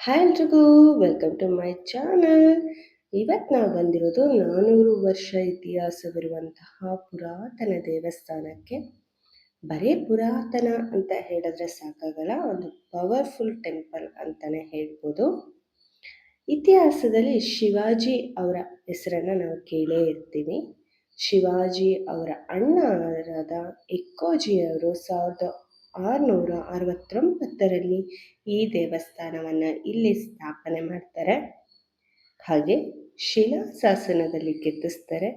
Hi ಎಲ್ರಿಗೂ, welcome to my channel. ಇವತ್ತು ನಾವು ಬಂದಿರೋದು 400 ವರ್ಷ ಇತಿಹಾಸವಿರುವಂತಹ ಪುರಾತನ ದೇವಸ್ಥಾನಕ್ಕೆ. ಬರೀ ಪುರಾತನ ಅಂತ ಹೇಳಿದ್ರೆ ಸಾಕಾಗಲ್ಲ, ಒಂದು ಪವರ್ಫುಲ್ ಟೆಂಪಲ್ ಅಂತಾನೆ ಹೇಳ್ಬೋದು. ಇತಿಹಾಸದಲ್ಲಿ ಶಿವಾಜಿ ಅವರ ಹೆಸರನ್ನು ನಾವು ಕೇಳೇ ಇರ್ತೀವಿ. ಶಿವಾಜಿ ಅವರ ಅಣ್ಣರಾದ ಎಕ್ಕೋಜಿಯವರು 1669ರಲ್ಲಿ ಈ ದೇವಸ್ಥಾನವನ್ನು ಇಲ್ಲಿ ಸ್ಥಾಪನೆ ಮಾಡ್ತಾರೆ. ಹಾಗೆ ಶಿಲಾಶಾಸನದಲ್ಲಿ ಕೆತ್ತಿಸ್ತಾರೆ,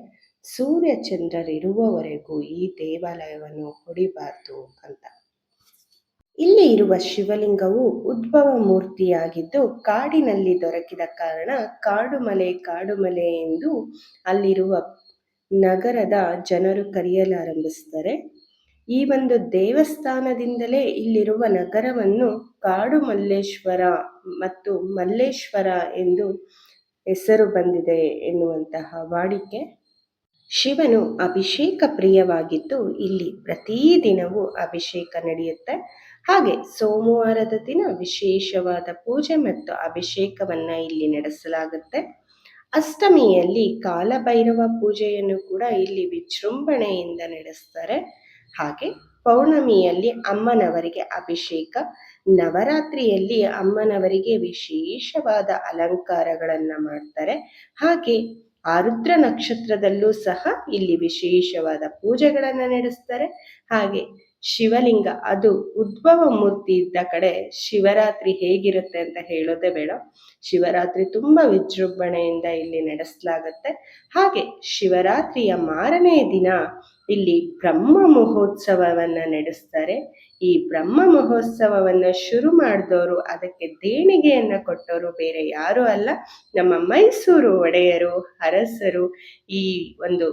ಸೂರ್ಯ ಚಂದ್ರರಿರುವವರೆಗೂ ಈ ದೇವಾಲಯವನ್ನು ಹೊಡಿಬಾರ್ದು ಅಂತ. ಇಲ್ಲಿ ಇರುವ ಶಿವಲಿಂಗವು ಉದ್ಭವ ಮೂರ್ತಿಯಾಗಿದ್ದು ಕಾಡಿನಲ್ಲಿ ದೊರಕಿದ ಕಾರಣ ಕಾಡುಮಲೆ ಎಂದು ಅಲ್ಲಿರುವ ನಗರದ ಜನರು ಕರೆಯಲಾರಂಭಿಸ್ತಾರೆ. ಈ ಒಂದು ದೇವಸ್ಥಾನದಿಂದಲೇ ಇಲ್ಲಿರುವ ನಗರವನ್ನು ಕಾಡು ಮಲ್ಲೇಶ್ವರ ಮತ್ತು ಮಲ್ಲೇಶ್ವರ ಎಂದು ಹೆಸರು ಬಂದಿದೆ ಎನ್ನುವಂತಹ ವಾಡಿಕೆ. ಶಿವನು ಅಭಿಷೇಕ ಪ್ರಿಯವಾಗಿದ್ದು ಇಲ್ಲಿ ಪ್ರತಿದಿನವೂ ಅಭಿಷೇಕ ನಡೆಯುತ್ತೆ. ಹಾಗೆ ಸೋಮವಾರದ ದಿನ ವಿಶೇಷವಾದ ಪೂಜೆ ಮತ್ತು ಅಭಿಷೇಕವನ್ನ ಇಲ್ಲಿ ನಡೆಸಲಾಗುತ್ತೆ. ಅಷ್ಟಮಿಯಲ್ಲಿ ಕಾಲಭೈರವ ಪೂಜೆಯನ್ನು ಕೂಡ ಇಲ್ಲಿ ವಿಜೃಂಭಣೆಯಿಂದ ನಡೆಸ್ತಾರೆ. ಹಾಗೆ ಪೌರ್ಣಮಿಯಲ್ಲಿ ಅಮ್ಮನವರಿಗೆ ಅಭಿಷೇಕ, ನವರಾತ್ರಿಯಲ್ಲಿ ಅಮ್ಮನವರಿಗೆ ವಿಶೇಷವಾದ ಅಲಂಕಾರಗಳನ್ನು ಮಾಡ್ತಾರೆ. ಹಾಗೆ ಆರುದ್ರ ನಕ್ಷತ್ರದಲ್ಲೂ ಸಹ ಇಲ್ಲಿ ವಿಶೇಷವಾದ ಪೂಜೆಗಳನ್ನು ನಡೆಸ್ತಾರೆ. ಹಾಗೆ ಶಿವಲಿಂಗ ಅದು ಉದ್ಭವ ಮೂರ್ತಿ ಇದ್ದ ಕಡೆ ಶಿವರಾತ್ರಿ ಹೇಗಿರುತ್ತೆ ಅಂತ ಹೇಳೋದೇ ಬೇಡ. ಶಿವರಾತ್ರಿ ತುಂಬಾ ವಿಜೃಂಭಣೆಯಿಂದ ಇಲ್ಲಿ ನಡೆಸಲಾಗುತ್ತೆ. ಹಾಗೆ ಶಿವರಾತ್ರಿಯ ಮಾರನೇ ದಿನ ಇಲ್ಲಿ ಬ್ರಹ್ಮ ಮಹೋತ್ಸವವನ್ನ ನಡೆಸ್ತಾರೆ. ಈ ಬ್ರಹ್ಮ ಮಹೋತ್ಸವವನ್ನ ಶುರು ಮಾಡಿದವರು, ಅದಕ್ಕೆ ದೇಣಿಗೆಯನ್ನ ಕೊಟ್ಟವರು ಬೇರೆ ಯಾರು ಅಲ್ಲ, ನಮ್ಮ ಮೈಸೂರು ಒಡೆಯರು, ಅರಸರು. ಈ ಒಂದು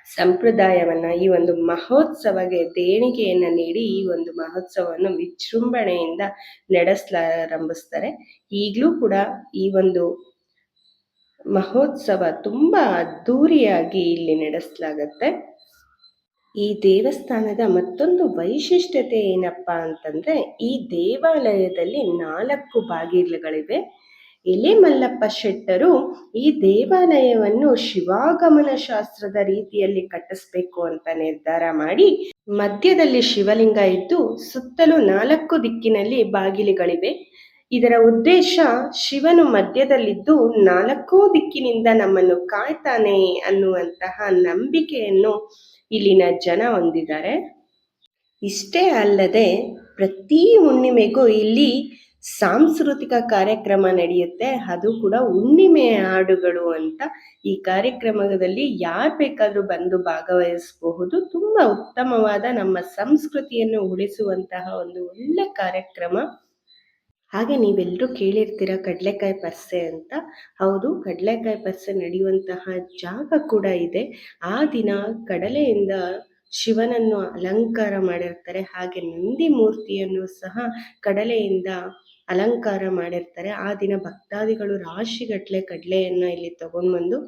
ಸಂಪ್ರದಾಯವನ್ನ, ಈ ಒಂದು ಮಹೋತ್ಸವಕ್ಕೆ ದೇಣಿಗೆಯನ್ನ ನೀಡಿ ಈ ಒಂದು ಮಹೋತ್ಸವವನ್ನು ವಿಜೃಂಭಣೆಯಿಂದ ನಡೆಸಲಾರಂಭಿಸ್ತಾರೆ. ಈಗಲೂ ಕೂಡ ಈ ಒಂದು ಮಹೋತ್ಸವ ತುಂಬಾ ಅದ್ಧೂರಿಯಾಗಿ ಇಲ್ಲಿ ನಡೆಸಲಾಗತ್ತೆ. ಈ ದೇವಸ್ಥಾನದ ಮತ್ತೊಂದು ವೈಶಿಷ್ಟ್ಯತೆ ಏನಪ್ಪಾ ಅಂತಂದ್ರೆ, ಈ ದೇವಾಲಯದಲ್ಲಿ 4 ಬಾಗಿಲುಗಳಿವೆ. ಎಲೆ ಮಲ್ಲಪ್ಪ ಶೆಟ್ಟರು ಈ ದೇವಾಲಯವನ್ನು ಶಿವಾಗಮನ ಶಾಸ್ತ್ರದ ರೀತಿಯಲ್ಲಿ ಕಟ್ಟಿಸ್ಬೇಕು ಅಂತ ನಿರ್ಧಾರ ಮಾಡಿ, ಮಧ್ಯದಲ್ಲಿ ಶಿವಲಿಂಗ ಇದ್ದು ಸುತ್ತಲೂ 4 ದಿಕ್ಕಿನಲ್ಲಿ ಬಾಗಿಲುಗಳಿವೆ. ಇದರ ಉದ್ದೇಶ, ಶಿವನು ಮಧ್ಯದಲ್ಲಿದ್ದು 4 ದಿಕ್ಕಿನಿಂದ ನಮ್ಮನ್ನು ಕಾಯ್ತಾನೆ ಅನ್ನುವಂತಹ ನಂಬಿಕೆಯನ್ನು ಇಲ್ಲಿನ ಜನ ಹೊಂದಿದ್ದಾರೆ. ಇಷ್ಟೇ ಅಲ್ಲದೆ ಪ್ರತಿ ಹುಣ್ಣಿಮೆಗೂ ಇಲ್ಲಿ ಸಾಂಸ್ಕೃತಿಕ ಕಾರ್ಯಕ್ರಮ ನಡೆಯುತ್ತೆ. ಅದು ಕೂಡ ಹುಣ್ಣಿಮೆಯ ಹಾಡುಗಳು ಅಂತ. ಈ ಕಾರ್ಯಕ್ರಮದಲ್ಲಿ ಯಾರು ಬೇಕಾದರೂ ಬಂದು ಭಾಗವಹಿಸಬಹುದು. ತುಂಬಾ ಉತ್ತಮವಾದ ನಮ್ಮ ಸಂಸ್ಕೃತಿಯನ್ನು ಉಳಿಸುವಂತಹ ಒಂದು ಒಳ್ಳೆ ಕಾರ್ಯಕ್ರಮ. ಹಾಗೆ ನೀವೆಲ್ಲರೂ ಕೇಳಿರ್ತೀರ ಕಡಲೆಕಾಯಿ ಪರ್ಸೆ ಅಂತ. ಹೌದು, ಕಡಲೆಕಾಯಿ ಪರ್ಸೆ ನಡೆಯುವಂತಹ ಜಾಗ ಕೂಡ ಇದೆ. ಆ ದಿನ ಕಡಲೆಯಿಂದ ಶಿವನನ್ನು ಅಲಂಕಾರ ಮಾಡಿರ್ತಾರೆ. ಹಾಗೆ ನಂದಿ ಮೂರ್ತಿಯನ್ನು ಸಹ ಕಡಲೆಯಿಂದ ಅಲಂಕಾರ ಮಾಡಿರ್ತಾರೆ. ಆ ದಿನ ಭಕ್ತಾದಿಗಳು ರಾಶಿಗಟ್ಟಲೆ ಕಡಲೆಯನ್ನು ಇಲ್ಲಿ ತಗೊಂಡ್ಬಂದು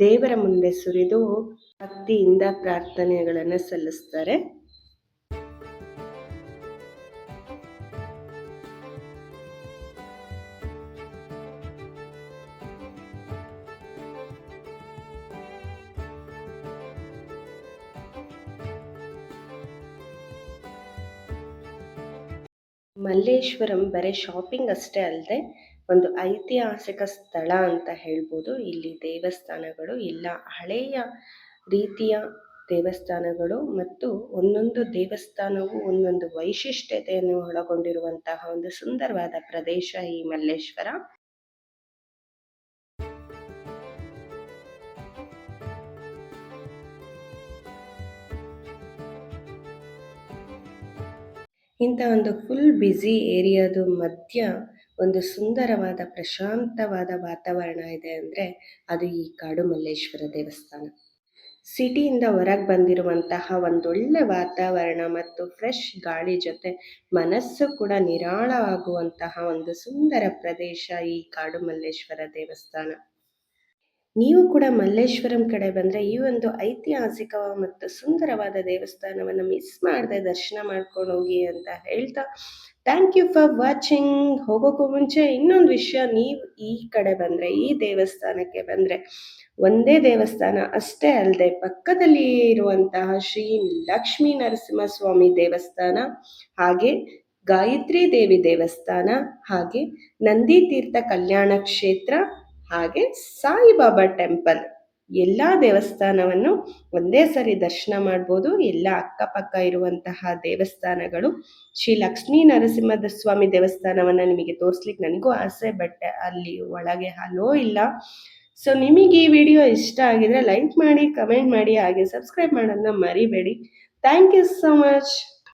ದೇವರ ಮುಂದೆ ಸುರಿದು ಭಕ್ತಿಯಿಂದ ಪ್ರಾರ್ಥನೆಗಳನ್ನು ಸಲ್ಲಿಸ್ತಾರೆ. ಮಲ್ಲೇಶ್ವರಂ ಬರೀ ಶಾಪಿಂಗ್ ಅಷ್ಟೇ ಅಲ್ಲದೆ ಒಂದು ಐತಿಹಾಸಿಕ ಸ್ಥಳ ಅಂತ ಹೇಳ್ಬೋದು. ಇಲ್ಲಿ ದೇವಸ್ಥಾನಗಳು ಎಲ್ಲ ಹಳೆಯ ರೀತಿಯ ದೇವಸ್ಥಾನಗಳು ಮತ್ತು ಒಂದೊಂದು ದೇವಸ್ಥಾನವು ಒಂದೊಂದು ವೈಶಿಷ್ಟ್ಯತೆಯನ್ನು ಒಳಗೊಂಡಿರುವಂತಹ ಒಂದು ಸುಂದರವಾದ ಪ್ರದೇಶ ಈ ಮಲ್ಲೇಶ್ವರ. ಇಂಥ ಒಂದು ಫುಲ್ ಬ್ಯುಸಿ ಏರಿಯಾದ ಮಧ್ಯ ಒಂದು ಸುಂದರವಾದ ಪ್ರಶಾಂತವಾದ ವಾತಾವರಣ ಇದೆ ಅಂದರೆ ಅದು ಈ ಕಾಡು ಮಲ್ಲೇಶ್ವರ ದೇವಸ್ಥಾನ. ಸಿಟಿಯಿಂದ ಹೊರಗೆ ಬಂದಿರುವಂತಹ ಒಂದೊಳ್ಳೆ ವಾತಾವರಣ ಮತ್ತು ಫ್ರೆಶ್ ಗಾಳಿ ಜೊತೆ ಮನಸ್ಸು ಕೂಡ ನಿರಾಳ ಆಗುವಂತಹ ಒಂದು ಸುಂದರ ಪ್ರದೇಶ ಈ ಕಾಡು ಮಲ್ಲೇಶ್ವರ ದೇವಸ್ಥಾನ. ನೀವು ಕೂಡ ಮಲ್ಲೇಶ್ವರಂ ಕಡೆ ಬಂದರೆ ಈ ಒಂದು ಐತಿಹಾಸಿಕ ಮತ್ತು ಸುಂದರವಾದ ದೇವಸ್ಥಾನವನ್ನು ಮಿಸ್ ಮಾಡದೆ ದರ್ಶನ ಮಾಡ್ಕೊಂಡು ಹೋಗಿ ಅಂತ ಹೇಳ್ತಾ, ಥ್ಯಾಂಕ್ ಯು ಫಾರ್ ವಾಚಿಂಗ್. ಹೋಗೋಕ್ಕೂ ಮುಂಚೆ ಇನ್ನೊಂದು ವಿಷಯ, ನೀವು ಈ ಕಡೆ ಬಂದರೆ, ಈ ದೇವಸ್ಥಾನಕ್ಕೆ ಬಂದರೆ, ಒಂದೇ ದೇವಸ್ಥಾನ ಅಷ್ಟೇ ಅಲ್ಲದೆ ಪಕ್ಕದಲ್ಲಿ ಇರುವಂತಹ ಶ್ರೀ ಲಕ್ಷ್ಮೀ ನರಸಿಂಹಸ್ವಾಮಿ ದೇವಸ್ಥಾನ, ಹಾಗೆ ಗಾಯತ್ರಿ ದೇವಿ ದೇವಸ್ಥಾನ, ಹಾಗೆ ನಂದಿ ತೀರ್ಥ ಕಲ್ಯಾಣ ಕ್ಷೇತ್ರ, ಹಾಗೆ ಸಾಯಿಬಾಬಾ ಟೆಂಪಲ್, ಎಲ್ಲ ದೇವಸ್ಥಾನವನ್ನು ಒಂದೇ ಸರಿ ದರ್ಶನ ಮಾಡ್ಬೋದು. ಎಲ್ಲ ಅಕ್ಕಪಕ್ಕ ಇರುವಂತಹ ದೇವಸ್ಥಾನಗಳು. ಶ್ರೀ ಲಕ್ಷ್ಮೀ ನರಸಿಂಹದ ಸ್ವಾಮಿ ದೇವಸ್ಥಾನವನ್ನು ನಿಮಗೆ ತೋರಿಸ್ಲಿಕ್ಕೆ ನನಗೂ ಆಸೆ, ಬಟ್ ಅಲ್ಲಿ ಒಳಗೆ ಹಲೋ ಇಲ್ಲ. ಸೊ ನಿಮಗೆ ಈ ವಿಡಿಯೋ ಇಷ್ಟ ಆಗಿದ್ರೆ ಲೈಕ್ ಮಾಡಿ, ಕಮೆಂಟ್ ಮಾಡಿ, ಹಾಗೆ ಸಬ್ಸ್ಕ್ರೈಬ್ ಮಾಡೋದನ್ನ ಮರಿಬೇಡಿ. Thank you so much.